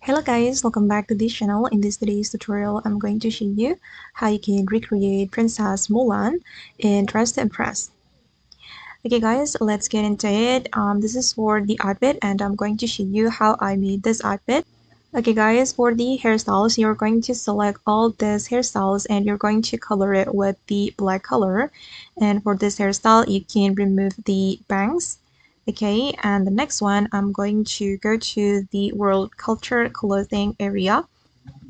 Hello guys, welcome back to this channel. In this today's tutorial, I'm going to show you how you can recreate Princess Mulan in Dress to Impress. Okay guys, let's get into it. This is for the outfit and I'm going to show you how I made this outfit. Okay guys, for the hairstyles, you're going to select all these hairstyles and you're going to color it with the black color. And for this hairstyle, you can remove the bangs. Okay, and the next one, I'm going to go to the world culture clothing area.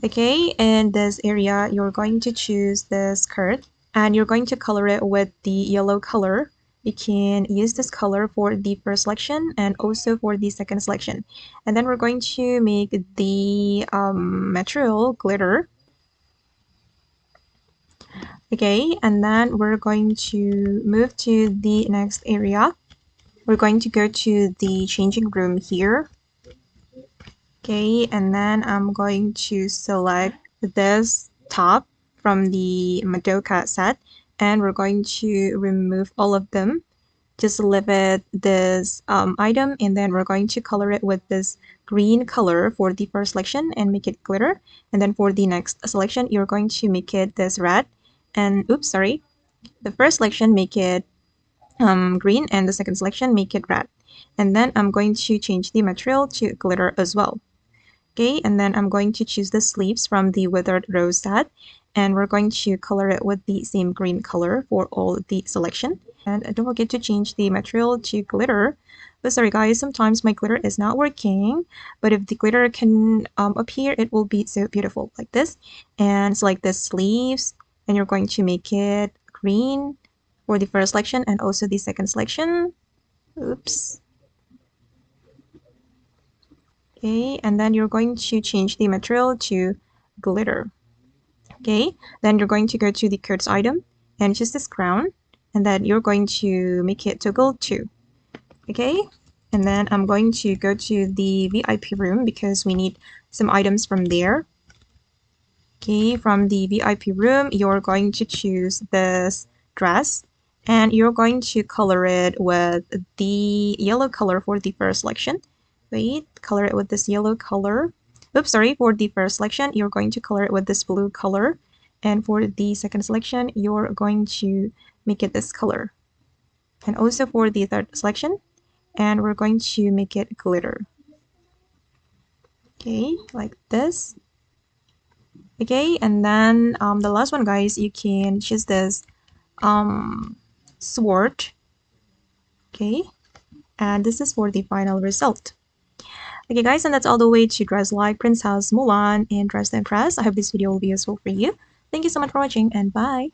Okay, in this area, you're going to choose the skirt and you're going to color it with the yellow color. You can use this color for the first selection and also for the second selection. And then we're going to make the material glitter. Okay, and then we're going to move to the next area. We're going to go to the changing room here. Okay, and then I'm going to select this top from the Madoka set and we're going to remove all of them. Just leave it this item and then we're going to color it with this green color for the first selection and make it glitter. And then for the next selection, you're going to make it this red and oops, sorry. The first selection, make it green and the second selection, make it red. And then I'm going to change the material to glitter as well. Okay, and then I'm going to choose the sleeves from the Withered Rose set and we're going to color it with the same green color for all the selection. And don't forget to change the material to glitter. But sorry guys, sometimes my glitter is not working, but if the glitter can appear, it will be so beautiful like this. And select the sleeves and you're going to make it green for the first selection and also the second selection. Oops. Okay, and then you're going to change the material to glitter. Okay, then you're going to go to the coats item and choose this crown and then you're going to make it toggle 2. Okay, and then I'm going to go to the VIP room because we need some items from there. Okay, from the VIP room, you're going to choose this dress and you're going to color it with the yellow color for the first selection. Wait, color it with this yellow color. Oops, sorry, for the first selection, you're going to color it with this blue color. And for the second selection, you're going to make it this color. And also for the third selection, and we're going to make it glitter. Okay, like this. Okay, and then the last one, guys, you can choose this sword. Okay, and this is for the final result. Okay guys, and that's all the way to dress like Princess Mulan in Dress to Impress. I hope this video will be useful for you. Thank you so much for watching and bye.